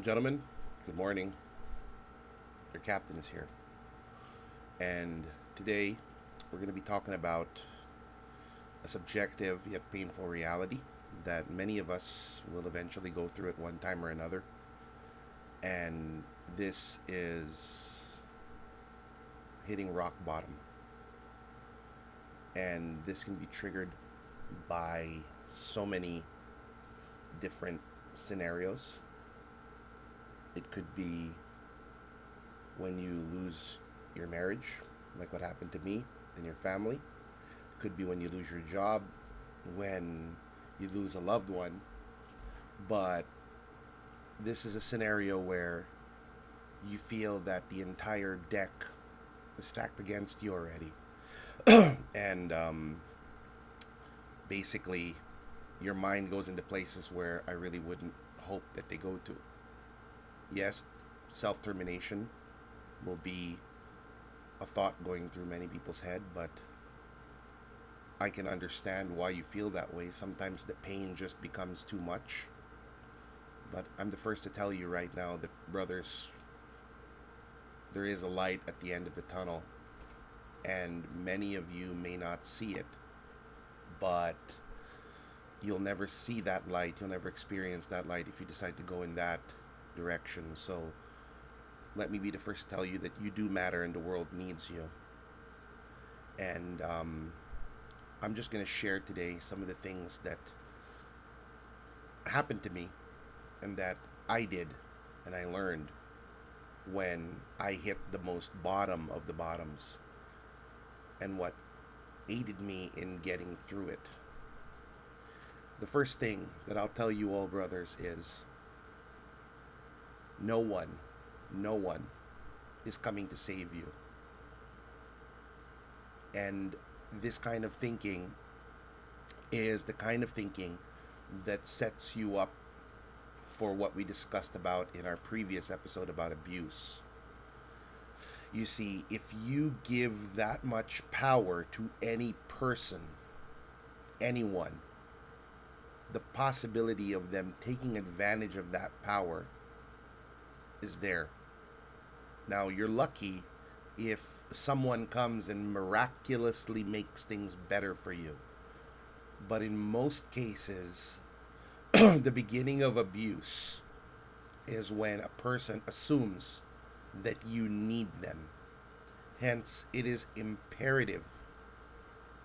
Gentlemen, good morning. Your captain is here. And today we're going to be talking about a subjective yet painful reality that many of us will eventually go through at one time or another. And this is hitting rock bottom. And this can be triggered by so many different scenarios. It could be when you lose your marriage, like what happened to me and your family. It could be when you lose your job, when you lose a loved one. But this is a scenario where you feel that the entire deck is stacked against you already. And basically, your mind goes into places where I really wouldn't hope that they go to. Yes, self termination will be a thought going through many people's head, but I can understand why you feel that way. Sometimes the pain just becomes too much. But I'm the first to tell you right now that, brothers, there is a light at the end of the tunnel, and many of you may not see it, but you'll never see that light. You'll never experience that light if you decide to go in that direction. So let me be the first to tell you that you do matter and the world needs you. And I'm just going to share today some of the things that happened to me and that I did and I learned when I hit the most bottom of the bottoms and what aided me in getting through it. The first thing that I'll tell you all, brothers, is no one, no one is coming to save you. And this kind of thinking is the kind of thinking that sets you up for what we discussed about in our previous episode about abuse. You see, if you give that much power to any person, anyone, the possibility of them taking advantage of that power is there. Now, you're lucky if someone comes and miraculously makes things better for you. But in most cases, the beginning of abuse is when a person assumes that you need them. Hence, it is imperative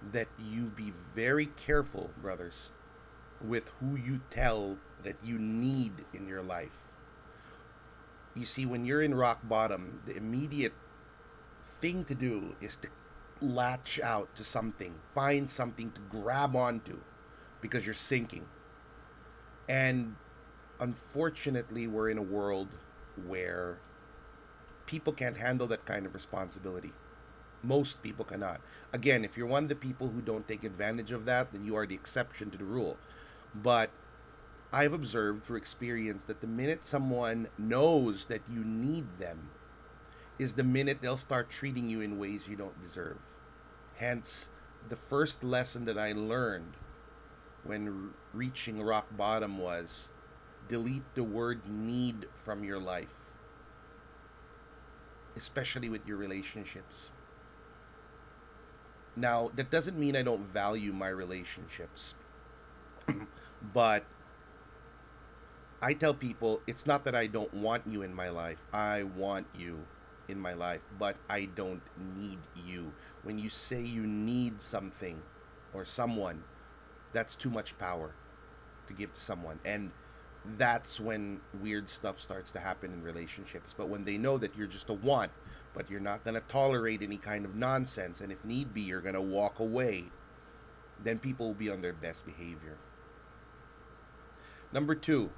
that you be very careful, brothers, with who you tell that you need in your life. You see, when you're in rock bottom, the immediate thing to do is to latch out to something, find something to grab onto because you're sinking. And unfortunately, we're in a world where people can't handle that kind of responsibility. Most people cannot. Again, if you're one of the people who don't take advantage of that, then you are the exception to the rule. But I've observed through experience that the minute someone knows that you need them is the minute they'll start treating you in ways you don't deserve. Hence, the first lesson that I learned when reaching rock bottom was delete the word need from your life, especially with your relationships. Now, that doesn't mean I don't value my relationships, but I tell people it's not that I don't want you in my life. I want you in my life, but I don't need you. When you say you need something or someone, that's too much power to give to someone. And that's when weird stuff starts to happen in relationships. But when they know that you're just a want, but you're not going to tolerate any kind of nonsense, and if need be, you're going to walk away, then people will be on their best behavior. Number two,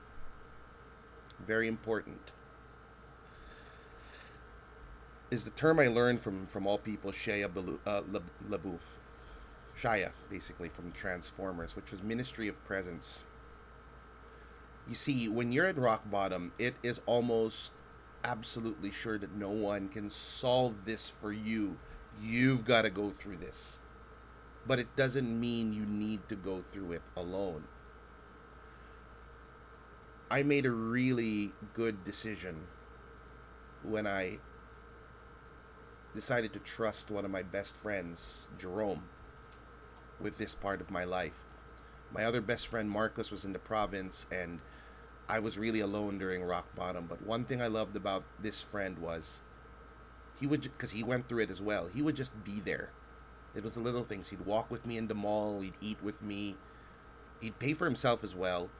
very important, is the term I learned from all people, LaBeouf. Shia, basically, from Transformers, which was Ministry of Presence. You see, when you're at rock bottom, it is almost absolutely sure that no one can solve this for you. You've got to go through this. But it doesn't mean you need to go through it alone. I made a really good decision when I decided to trust one of my best friends, Jerome, with this part of my life. My other best friend, Marcus, was in the province, and I was really alone during rock bottom. But one thing I loved about this friend was he would, because he went through it as well, he would just be there. It was the little things. He'd walk with me in the mall, he'd eat with me, he'd pay for himself as well.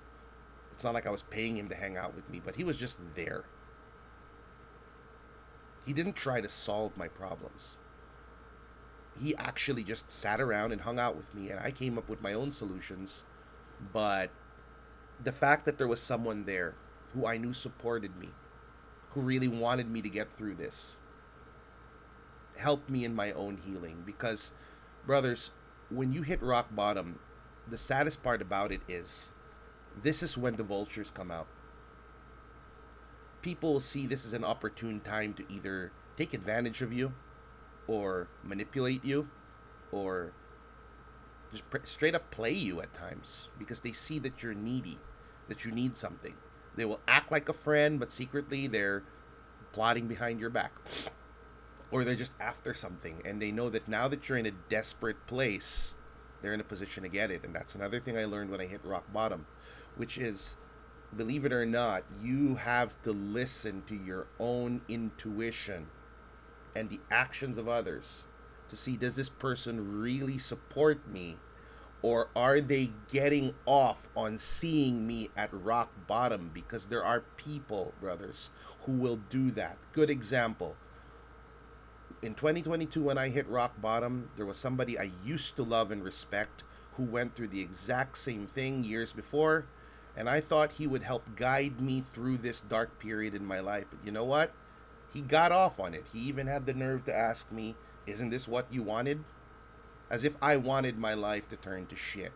It's not like I was paying him to hang out with me, but he was just there. He didn't try to solve my problems. He actually just sat around and hung out with me, and I came up with my own solutions. But the fact that there was someone there who I knew supported me, who really wanted me to get through this, helped me in my own healing. Because, brothers, when you hit rock bottom, the saddest part about it is this is when the vultures come out. People will see this as an opportune time to either take advantage of you, or manipulate you, or just straight up play you at times, because they see that you're needy, that you need something. They will act like a friend, but secretly they're plotting behind your back, or they're just after something, and they know that now that you're in a desperate place, they're in a position to get it. And that's another thing I learned when I hit rock bottom, which is, believe it or not, you have to listen to your own intuition and the actions of others to see, does this person really support me, or are they getting off on seeing me at rock bottom? Because there are people, brothers, who will do that. Good example. In 2022, when I hit rock bottom, there was somebody I used to love and respect who went through the exact same thing years before, and I thought he would help guide me through this dark period in my life. But you know what? He got off on it. He even had the nerve to ask me, "Isn't this what you wanted?" As if I wanted my life to turn to shit.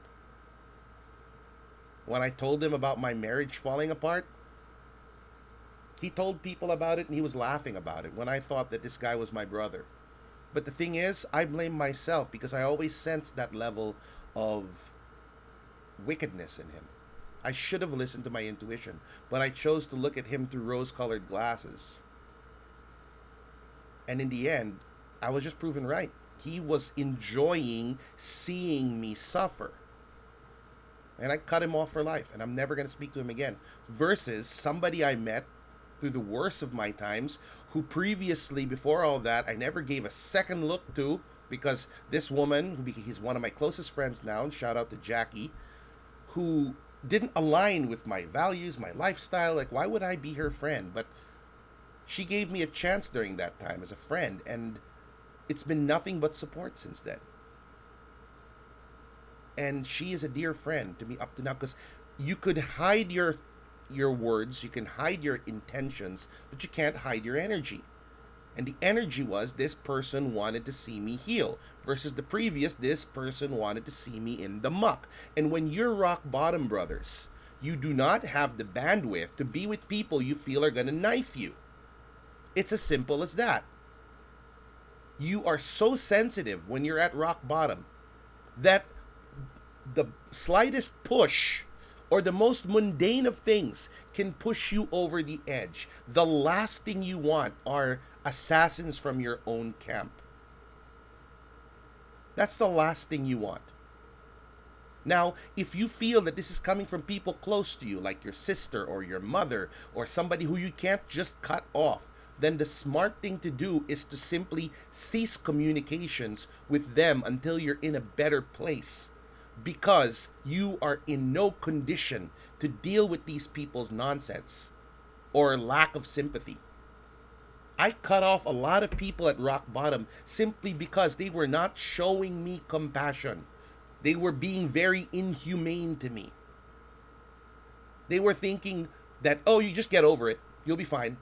When I told him about my marriage falling apart, he told people about it and he was laughing about it when I thought that this guy was my brother. But the thing is, I blame myself because I always sensed that level of wickedness in him. I should have listened to my intuition, but I chose to look at him through rose-colored glasses. And in the end, I was just proven right. He was enjoying seeing me suffer. And I cut him off for life, and I'm never going to speak to him again. Versus somebody I met through the worst of my times, who previously, before all that, I never gave a second look to, because this woman, he's one of my closest friends now, and shout out to Jackie, who didn't align with my values, my lifestyle. Like, why would I be her friend? But she gave me a chance during that time as a friend, and it's been nothing but support since then. And she is a dear friend to me up to now, because you could hide your words, you can hide your intentions, but you can't hide your energy. And the energy was, this person wanted to see me heal, versus the previous, this person wanted to see me in the muck. And when you're rock bottom, brothers, you do not have the bandwidth to be with people you feel are going to knife you. It's as simple as that. You are so sensitive when you're at rock bottom that the slightest push or the most mundane of things can push you over the edge. The last thing you want are assassins from your own camp. That's the last thing you want. Now, if you feel that this is coming from people close to you, like your sister or your mother or somebody who you can't just cut off, then the smart thing to do is to simply cease communications with them until you're in a better place, because you are in no condition to deal with these people's nonsense or lack of sympathy. I cut off a lot of people at rock bottom simply because they were not showing me compassion. They were being very inhumane to me. They were thinking that, oh, you just get over it, you'll be fine.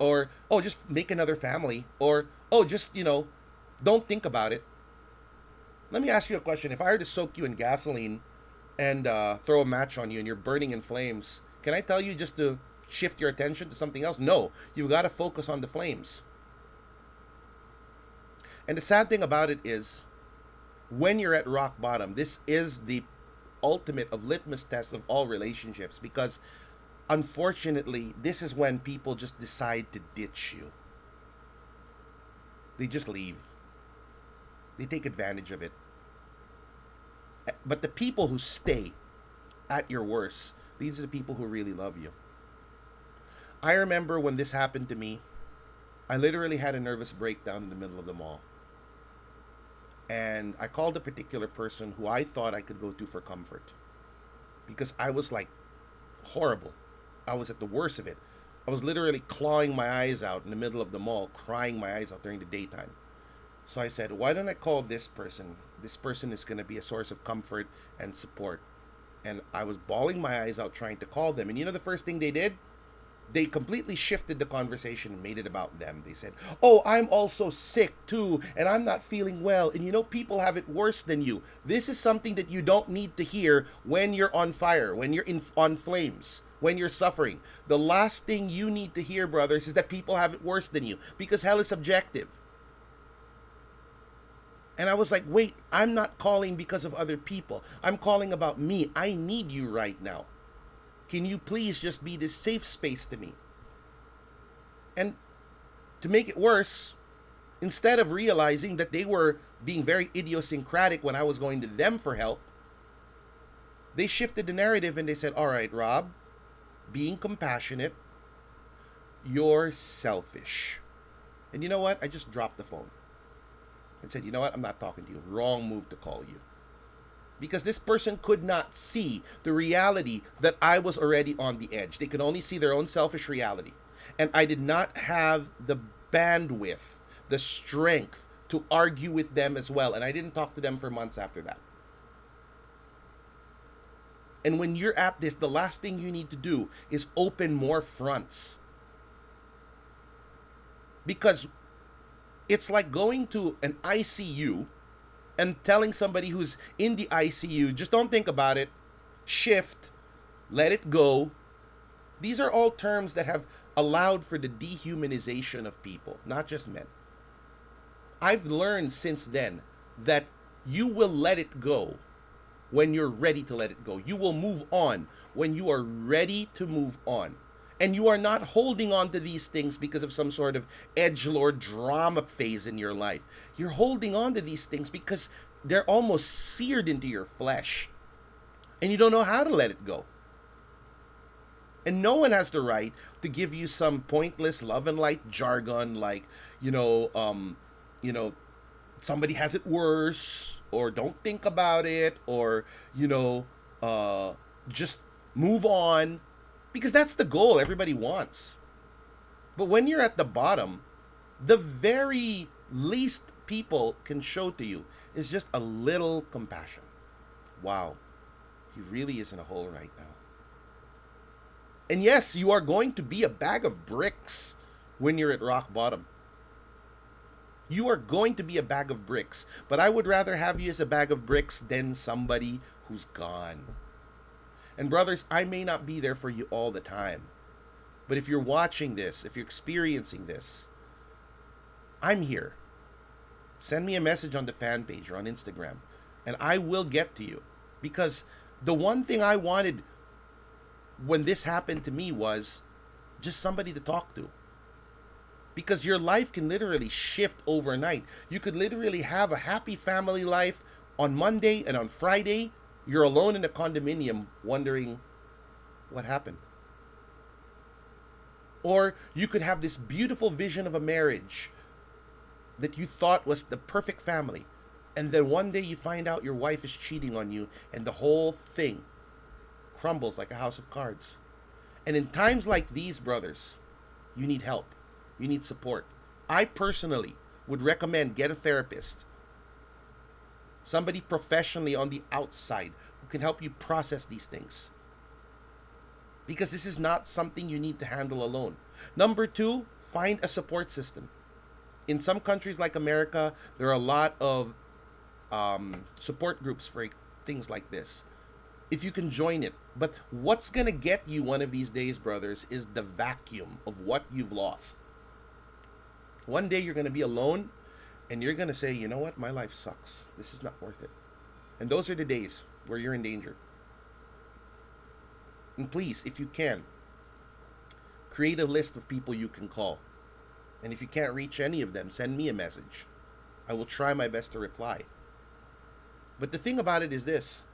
Or, oh, just make another family. Or, oh, just, don't think about it. Let me ask you a question. If I were to soak you in gasoline and throw a match on you and you're burning in flames, can I tell you just to shift your attention to something else? No, you've got to focus on the flames. And the sad thing about it is, when you're at rock bottom, this is the ultimate of litmus test of all relationships, because Unfortunately, this is when people just decide to ditch you. They just leave. They take advantage of it. But the people who stay at your worst, these are the people who really love you. I remember when this happened to me, I literally had a nervous breakdown in the middle of the mall. And I called a particular person who I thought I could go to for comfort. Because I was like horrible. I was at the worst of it. I was literally clawing my eyes out in the middle of the mall, crying my eyes out during the daytime. So I said, why don't I call this person? This person is going to be a source of comfort and support. And I was bawling my eyes out trying to call them. And you know the first thing they did? They completely shifted the conversation and made it about them. They said, oh, I'm also sick too, and I'm not feeling well. And you know, people have it worse than you. This is something that you don't need to hear when you're on fire, when you're on flames, when you're suffering. The last thing you need to hear, brothers, is that people have it worse than you, because hell is subjective. And I was like, wait, I'm not calling because of other people. I'm calling about me. I need you right now. Can you please just be this safe space to me? And to make it worse, instead of realizing that they were being very idiosyncratic when I was going to them for help, they shifted the narrative and they said, all right, Rob, being compassionate, you're selfish. And you know what? I just dropped the phone and said, you know what? I'm not talking to you. Wrong move to call you. Because this person could not see the reality that I was already on the edge. They could only see their own selfish reality. And I did not have the bandwidth, the strength to argue with them as well. And I didn't talk to them for months after that. And when you're at this, the last thing you need to do is open more fronts. Because it's like going to an ICU and telling somebody who's in the ICU, just don't think about it, shift, let it go. These are all terms that have allowed for the dehumanization of people, not just men. I've learned since then that you will let it go when you're ready to let it go. You will move on when you are ready to move on. And you are not holding on to these things because of some sort of edgelord drama phase in your life. You're holding on to these things because they're almost seared into your flesh. And you don't know how to let it go. And no one has the right to give you some pointless love and light jargon like, somebody has it worse, or don't think about it, or, just move on. Because that's the goal everybody wants. But when you're at the bottom, the very least people can show to you is just a little compassion. Wow, he really is in a hole right now. And yes, you are going to be a bag of bricks when you're at rock bottom. You are going to be a bag of bricks. But I would rather have you as a bag of bricks than somebody who's gone. And brothers, I may not be there for you all the time. But if you're watching this, if you're experiencing this, I'm here. Send me a message on the fan page or on Instagram, and I will get to you. Because the one thing I wanted when this happened to me was just somebody to talk to. Because your life can literally shift overnight. You could literally have a happy family life on Monday, and on Friday you're alone in a condominium wondering what happened. Or you could have this beautiful vision of a marriage that you thought was the perfect family. And then one day you find out your wife is cheating on you and the whole thing crumbles like a house of cards. And in times like these, brothers, you need help. You need support. I personally would recommend get a therapist. Somebody professionally on the outside who can help you process these things. Because this is not something you need to handle alone. Number two, find a support system. In some countries like America, there are a lot of support groups for things like this. If you can join it. But what's going to get you one of these days, brothers, is the vacuum of what you've lost. One day you're going to be alone. And you're going to say, you know what? My life sucks. This is not worth it. And those are the days where you're in danger. And please, if you can, Create a list of people you can call. And if you can't reach any of them, send me a message. I will try my best to reply. But the thing about it is this.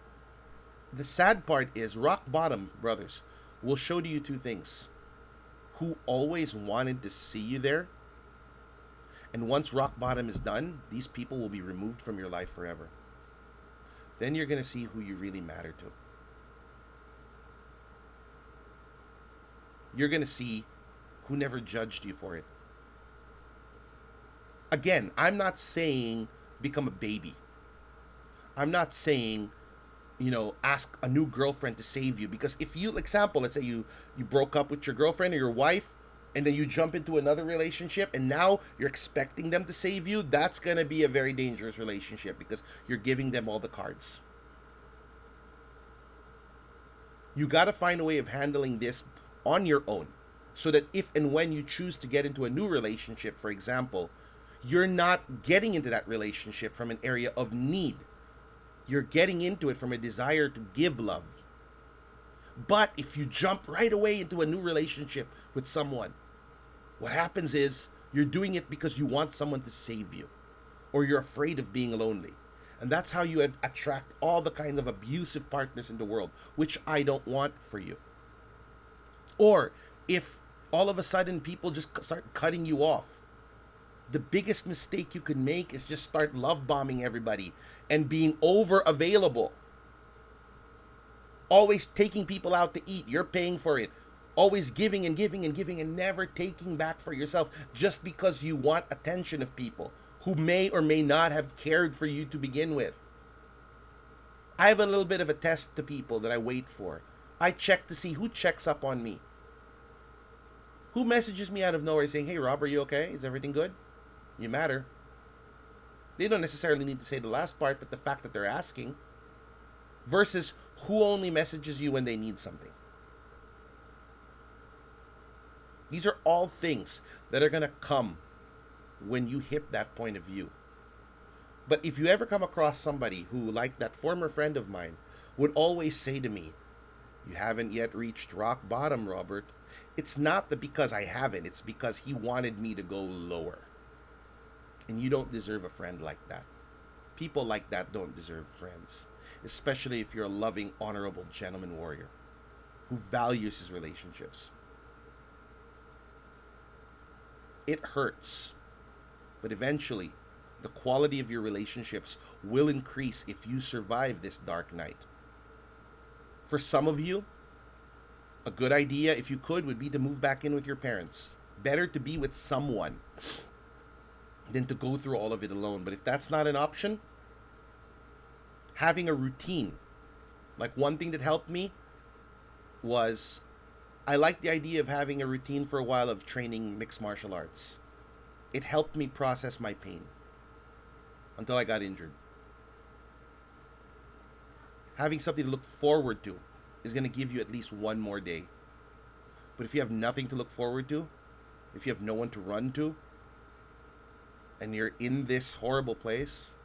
The sad part is rock bottom, brothers, will show to you two things. Who always wanted to see you there. And once rock bottom is done, these people will be removed from your life forever. Then you're going to see who you really matter to. You're going to see who never judged you for it. Again, I'm not saying become a baby. I'm not saying, ask a new girlfriend to save you. Because if you, example, let's say you broke up with your girlfriend or your wife, and then you jump into another relationship, and now you're expecting them to save you, that's going to be a very dangerous relationship because you're giving them all the cards. You got to find a way of handling this on your own so that if and when you choose to get into a new relationship, for example, you're not getting into that relationship from an area of need. You're getting into it from a desire to give love. But if you jump right away into a new relationship with someone, what happens is you're doing it because you want someone to save you, or you're afraid of being lonely. And that's how you attract all the kinds of abusive partners in the world, which I don't want for you. Or if all of a sudden people just start cutting you off, the biggest mistake you could make is just start love bombing everybody and being over available. Always taking people out to eat. You're paying for it. Always giving and giving and giving and never taking back for yourself just because you want attention of people who may or may not have cared for you to begin with. I have a little bit of a test to people that I wait for. I check to see who checks up on me. Who messages me out of nowhere saying, "Hey Rob, are you okay? Is everything good? You matter." They don't necessarily need to say the last part, but the fact that they're asking. Versus who only messages you when they need something. These are all things that are going to come when you hit that point of view. But if you ever come across somebody who, like that former friend of mine, would always say to me, "You haven't yet reached rock bottom, Robert," it's not that because I haven't, it's because he wanted me to go lower. And you don't deserve a friend like that. People like that don't deserve friends, especially if you're a loving, honorable gentleman warrior who values his relationships. It hurts, but eventually the quality of your relationships will increase if you survive this dark night. For some of you, a good idea, if you could, would be to move back in with your parents. Better to be with someone than to go through all of it alone. But if that's not an option, having a routine. Like one thing that helped me was I liked the idea of having a routine for a while of training mixed martial arts. It helped me process my pain until I got injured. Having something to look forward to is going to give you at least one more day. But if you have nothing to look forward to, if you have no one to run to, and you're in this horrible place,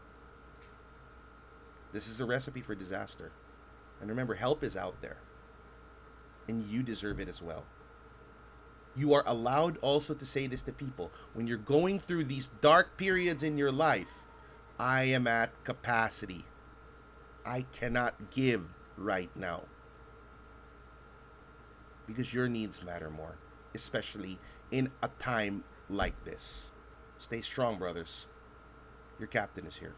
this is a recipe for disaster. And remember, help is out there. And you deserve it as well. You are allowed also to say this to people. When you're going through these dark periods in your life, I am at capacity. I cannot give right now. Because your needs matter more, especially in a time like this. Stay strong, brothers. Your captain is here.